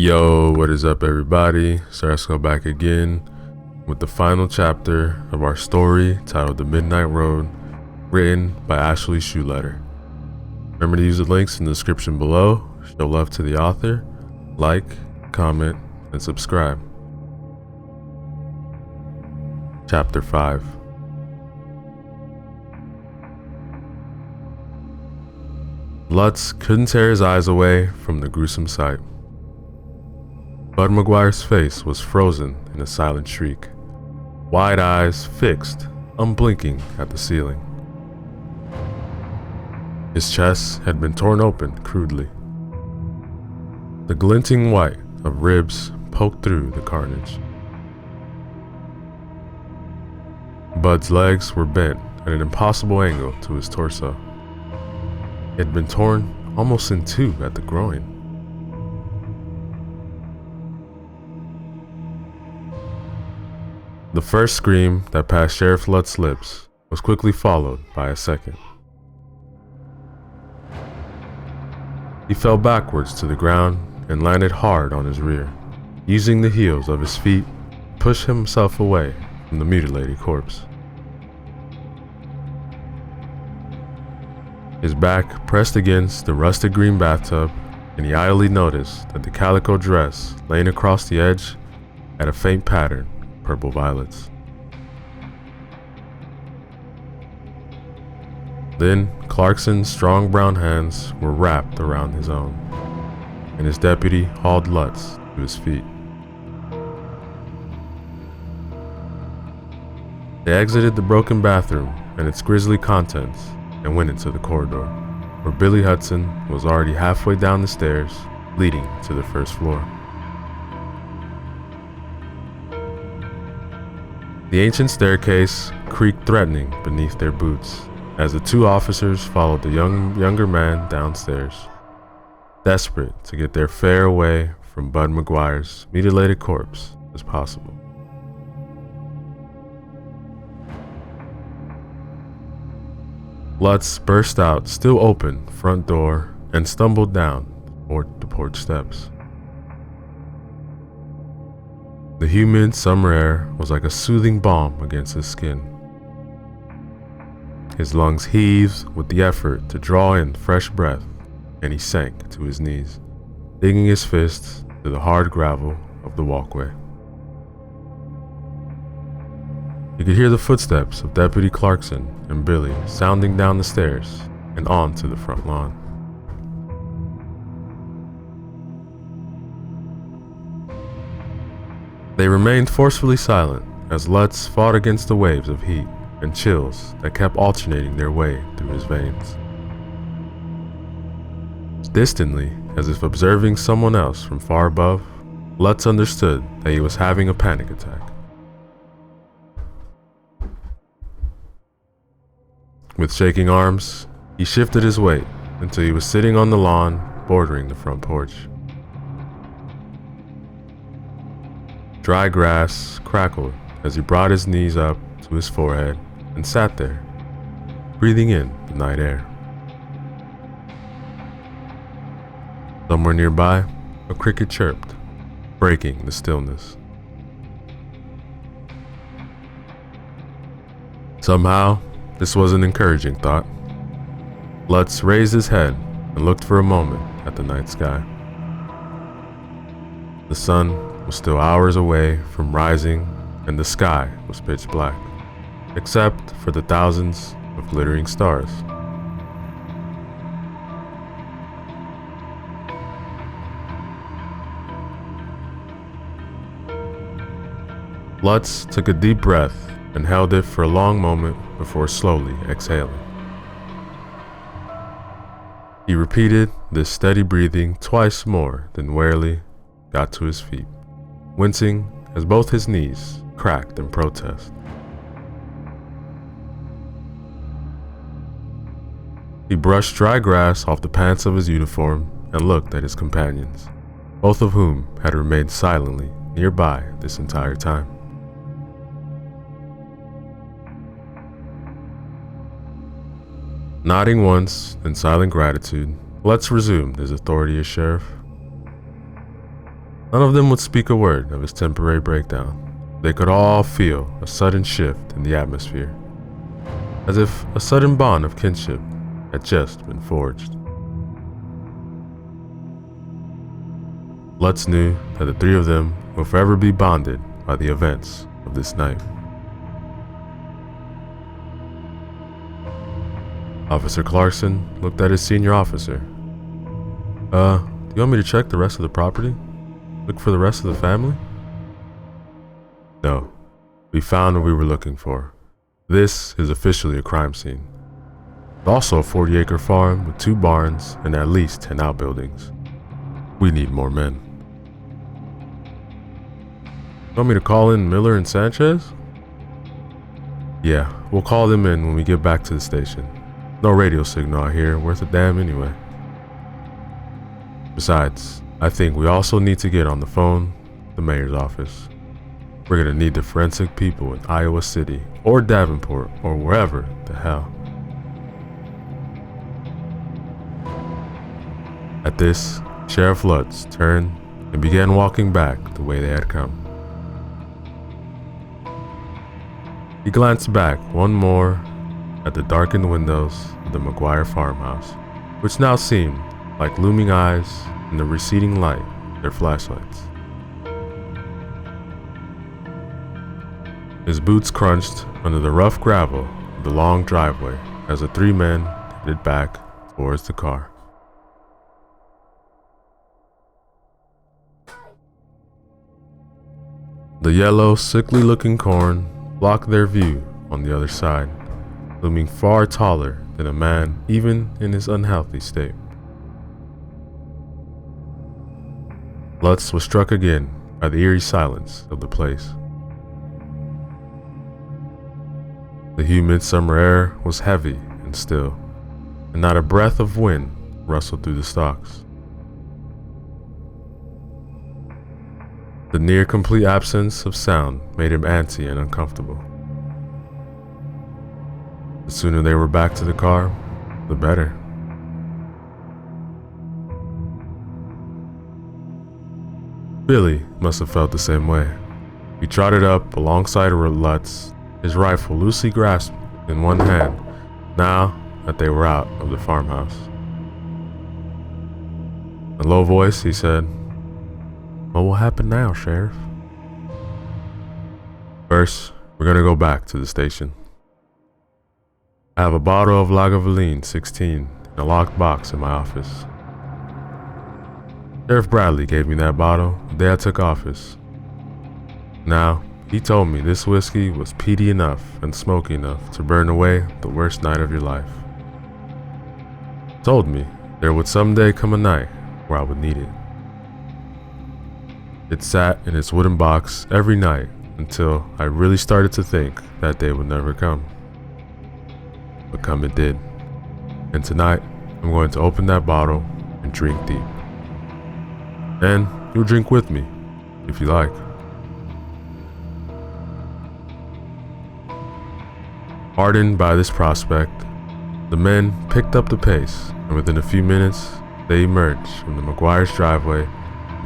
Yo, what is up, everybody? Sarasco back again with the final chapter of our story titled The Midnight Road, written by Ashley Schuletter. Remember to use the links in the description below, show love to the author, like, comment, and subscribe. Chapter 5. Lutz couldn't tear his eyes away from the gruesome sight. Bud McGuire's face was frozen in a silent shriek, wide eyes fixed, unblinking at the ceiling. His chest had been torn open crudely. The glinting white of ribs poked through the carnage. Bud's legs were bent at an impossible angle to his torso. It had been torn almost in two at the groin. The first scream that passed Sheriff Lutz's lips was quickly followed by a second. He fell backwards to the ground and landed hard on his rear, using the heels of his feet to push himself away from the mutilated corpse. His back pressed against the rusted green bathtub, and he idly noticed that the calico dress laying across the edge had a faint pattern of purple violets. Then Clarkson's strong brown hands were wrapped around his own, and his deputy hauled Lutz to his feet. They exited the broken bathroom and its grisly contents and went into the corridor, where Billy Hudson was already halfway down the stairs leading to the first floor. The ancient staircase creaked threatening beneath their boots as the two officers followed the younger man downstairs, desperate to get their fare away from Bud McGuire's mutilated corpse as possible. Lutz burst out still open front door and stumbled down the porch steps. The humid summer air was like a soothing balm against his skin. His lungs heaved with the effort to draw in fresh breath, and he sank to his knees, digging his fists to the hard gravel of the walkway. He could hear the footsteps of Deputy Clarkson and Billy sounding down the stairs and onto the front lawn. They remained forcefully silent as Lutz fought against the waves of heat and chills that kept alternating their way through his veins. Distantly, as if observing someone else from far above, Lutz understood that he was having a panic attack. With shaking arms, he shifted his weight until he was sitting on the lawn bordering the front porch. Dry grass crackled as he brought his knees up to his forehead and sat there, breathing in the night air. Somewhere nearby, a cricket chirped, breaking the stillness. Somehow, this was an encouraging thought. Lutz raised his head and looked for a moment at the night sky. The sun was still hours away from rising, and the sky was pitch black, except for the thousands of glittering stars. Lutz took a deep breath and held it for a long moment before slowly exhaling. He repeated this steady breathing twice more, then wearily got to his feet, wincing as both his knees cracked in protest. He brushed dry grass off the pants of his uniform and looked at his companions, both of whom had remained silently nearby this entire time. Nodding once in silent gratitude, Lutz resumed his authority as sheriff. None of them would speak a word of his temporary breakdown. They could all feel a sudden shift in the atmosphere, as if a sudden bond of kinship had just been forged. Lutz knew that the three of them will forever be bonded by the events of this night. Officer Clarkson looked at his senior officer. Do you want me to check the rest of the property? Look for the rest of the family? No, we found what we were looking for. This is officially a crime scene. It's also a 40-acre farm with 2 barns and at least 10 outbuildings. We need more men. Want me to call in Miller and Sanchez? Yeah, we'll call them in when we get back to the station. No radio signal out here worth a damn anyway. Besides, I think we also need to get on the phone to the mayor's office. We're gonna need the forensic people in Iowa City or Davenport or wherever the hell. At this, Sheriff Lutz turned and began walking back the way they had come. He glanced back one more at the darkened windows of the McGuire farmhouse, which now seemed like looming eyes in the receding light of their flashlights. His boots crunched under the rough gravel of the long driveway as the 3 men headed back towards the car. The yellow, sickly-looking corn blocked their view on the other side, looming far taller than a man even in his unhealthy state. Lutz was struck again by the eerie silence of the place. The humid summer air was heavy and still, and not a breath of wind rustled through the stalks. The near-complete absence of sound made him antsy and uncomfortable. The sooner they were back to the car, the better. Billy must have felt the same way. He trotted up alongside Lutz, his rifle loosely grasped in one hand, now that they were out of the farmhouse. In a low voice, he said, "What will happen now, Sheriff?" "First, we're gonna go back to the station. I have a bottle of Lagavulin 16 in a locked box in my office. Sheriff Bradley gave me that bottle the day I took office. Now, he told me this whiskey was peaty enough and smoky enough to burn away the worst night of your life. Told me there would someday come a night where I would need it. It sat in its wooden box every night until I really started to think that day would never come. But come it did. And tonight, I'm going to open that bottle and drink deep. And you'll drink with me, if you like." Hardened by this prospect, the men picked up the pace, and within a few minutes, they emerged from the McGuire's driveway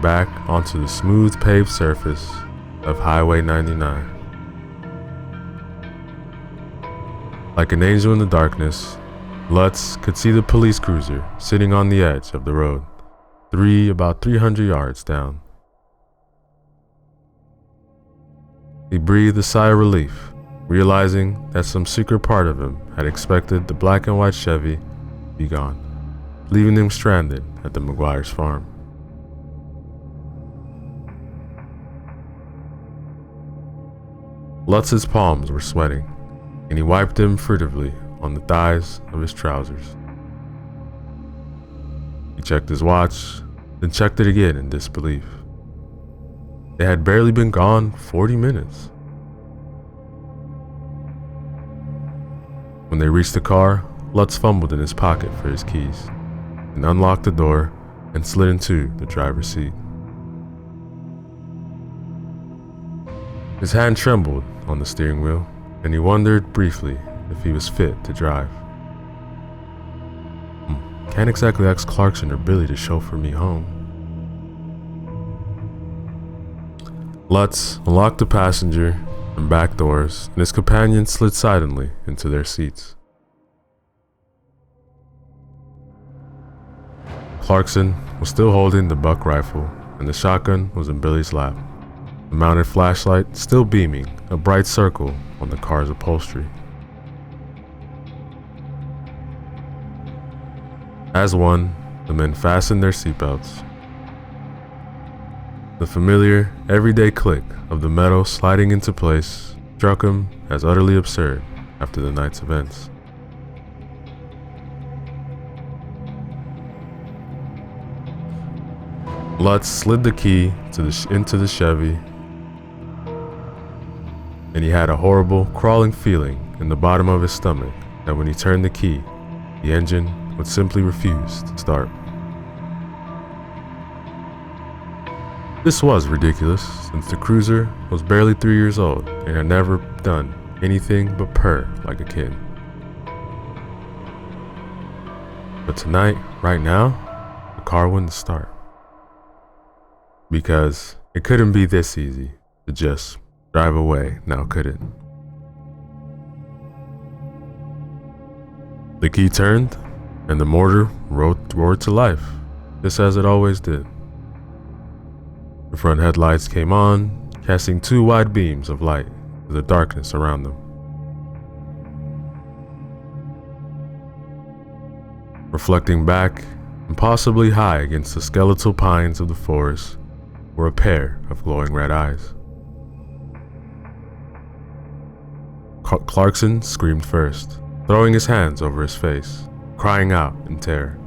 back onto the smooth paved surface of Highway 99. Like an angel in the darkness, Lutz could see the police cruiser sitting on the edge of the road, about 300 yards down. He breathed a sigh of relief, realizing that some secret part of him had expected the black and white Chevy to be gone, leaving him stranded at the McGuire's farm. Lutz's palms were sweating, and he wiped them furtively on the thighs of his trousers. He checked his watch, then checked it again in disbelief. They had barely been gone 40 minutes. When they reached the car, Lutz fumbled in his pocket for his keys, and unlocked the door and slid into the driver's seat. His hand trembled on the steering wheel, and he wondered briefly if he was fit to drive. Can't exactly ask Clarkson or Billy to chauffeur me home. Lutz unlocked the passenger and back doors, and his companions slid silently into their seats. Clarkson was still holding the buck rifle, and the shotgun was in Billy's lap, the mounted flashlight still beaming a bright circle on the car's upholstery. As one, the men fastened their seatbelts. The familiar, everyday click of the metal sliding into place struck him as utterly absurd after the night's events. Lutz slid the key into the Chevy, and he had a horrible, crawling feeling in the bottom of his stomach that when he turned the key, the engine would simply refuse to start. This was ridiculous, since the Cruiser was barely 3 years old and had never done anything but purr like a kid. But tonight, right now, the car wouldn't start. Because it couldn't be this easy to just drive away, now could it? The key turned, and the motor roared to life, just as it always did. The front headlights came on, casting 2 wide beams of light to the darkness around them. Reflecting back, impossibly high against the skeletal pines of the forest, were a pair of glowing red eyes. Clarkson screamed first, throwing his hands over his face, crying out in terror.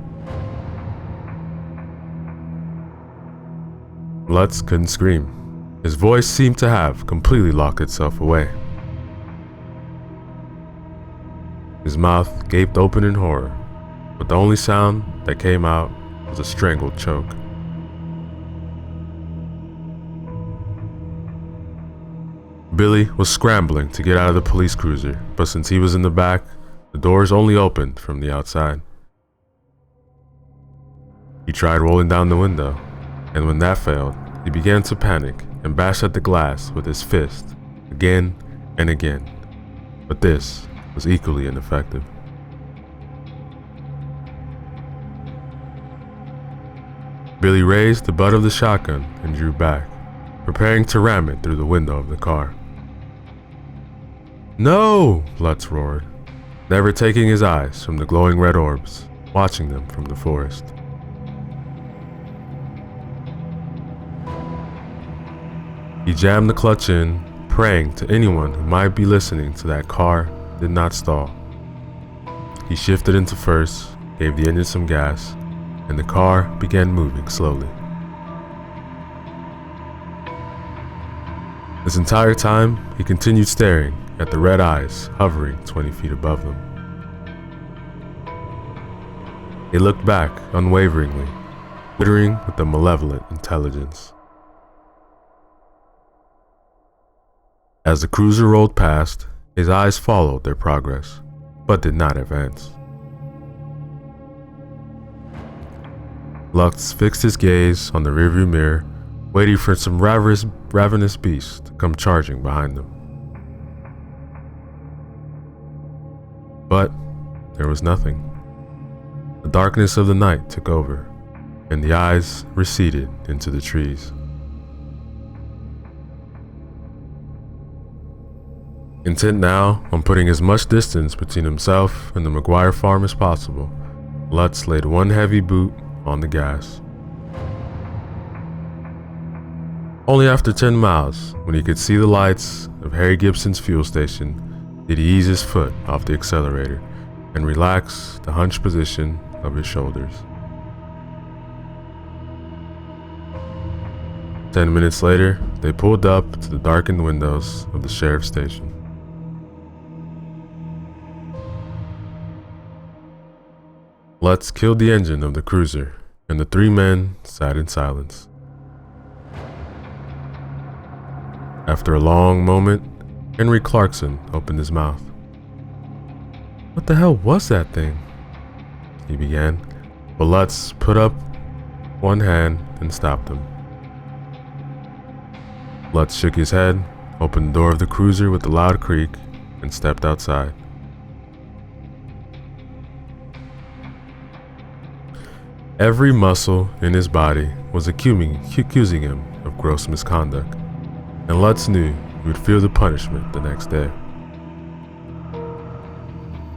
Lutz couldn't scream. His voice seemed to have completely locked itself away. His mouth gaped open in horror, but the only sound that came out was a strangled choke. Billy was scrambling to get out of the police cruiser, but since he was in the back, the doors only opened from the outside. He tried rolling down the window, and when that failed, he began to panic and bash at the glass with his fist, again and again. But this was equally ineffective. Billy raised the butt of the shotgun and drew back, preparing to ram it through the window of the car. "No!" Lutz roared, never taking his eyes from the glowing red orbs, watching them from the forest. He jammed the clutch in, praying to anyone who might be listening to that car did not stall. He shifted into first, gave the engine some gas, and the car began moving slowly. This entire time, he continued staring at the red eyes hovering 20 feet above them. He looked back unwaveringly, glittering with a malevolent intelligence. As the cruiser rolled past, his eyes followed their progress, but did not advance. Lutz fixed his gaze on the rearview mirror, waiting for some ravenous beast to come charging behind them. But there was nothing. The darkness of the night took over, and the eyes receded into the trees. Intent now on putting as much distance between himself and the McGuire farm as possible, Lutz laid one heavy boot on the gas. Only after 10 miles, when he could see the lights of Harry Gibson's fuel station, did he ease his foot off the accelerator and relax the hunched position of his shoulders. 10 minutes later, they pulled up to the darkened windows of the sheriff's station. Lutz killed the engine of the cruiser, and the 3 men sat in silence. After a long moment, Henry Clarkson opened his mouth. "What the hell was that thing?" he began, but Lutz put up one hand and stopped him. Lutz shook his head, opened the door of the cruiser with a loud creak, and stepped outside. Every muscle in his body was accusing him of gross misconduct, and Lutz knew he would feel the punishment the next day.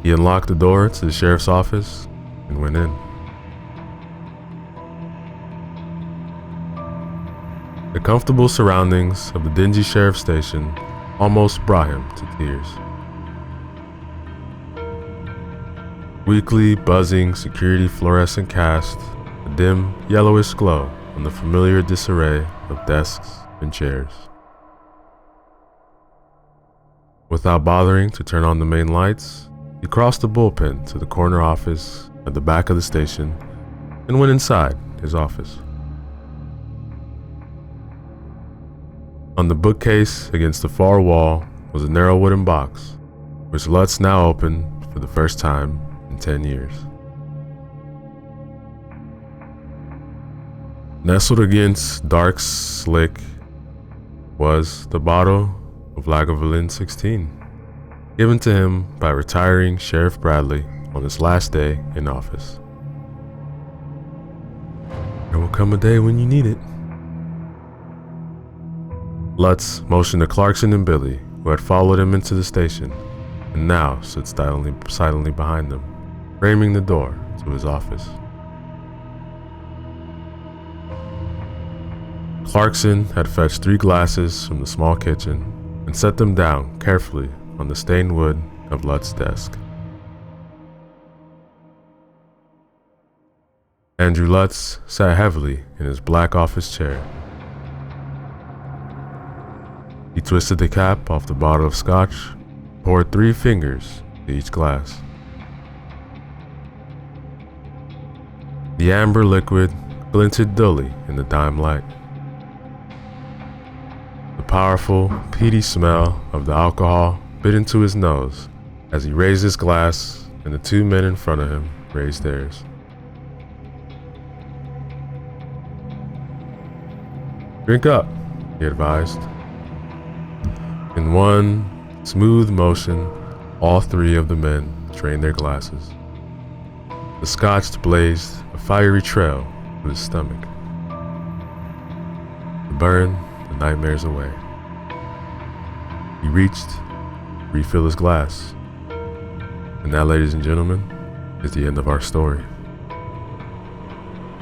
He unlocked the door to the sheriff's office and went in. The comfortable surroundings of the dingy sheriff's station almost brought him to tears. Weakly buzzing security fluorescent cast a dim yellowish glow on the familiar disarray of desks and chairs. Without bothering to turn on the main lights, he crossed the bullpen to the corner office at the back of the station and went inside his office. On the bookcase against the far wall was a narrow wooden box, which Lutz now opened for the first time in 10 years. Nestled against dark slick was the bottle of Lagavulin 16, given to him by retiring Sheriff Bradley on his last day in office. There will come a day when you need it. Lutz motioned to Clarkson and Billy, who had followed him into the station and now stood silently behind them, framing the door to his office. Clarkson had fetched 3 glasses from the small kitchen and set them down carefully on the stained wood of Lutz's desk. Andrew Lutz sat heavily in his black office chair. He twisted the cap off the bottle of scotch, poured 3 fingers to each glass. The amber liquid glinted dully in the dim light. The powerful, peaty smell of the alcohol bit into his nose as he raised his glass and the 2 men in front of him raised theirs. "Drink up," he advised. In one smooth motion, all 3 of the men drained their glasses. The scotch blazed a fiery trail through his stomach. To burn the nightmares away. He reached to refill his glass. And that, ladies and gentlemen, is the end of our story.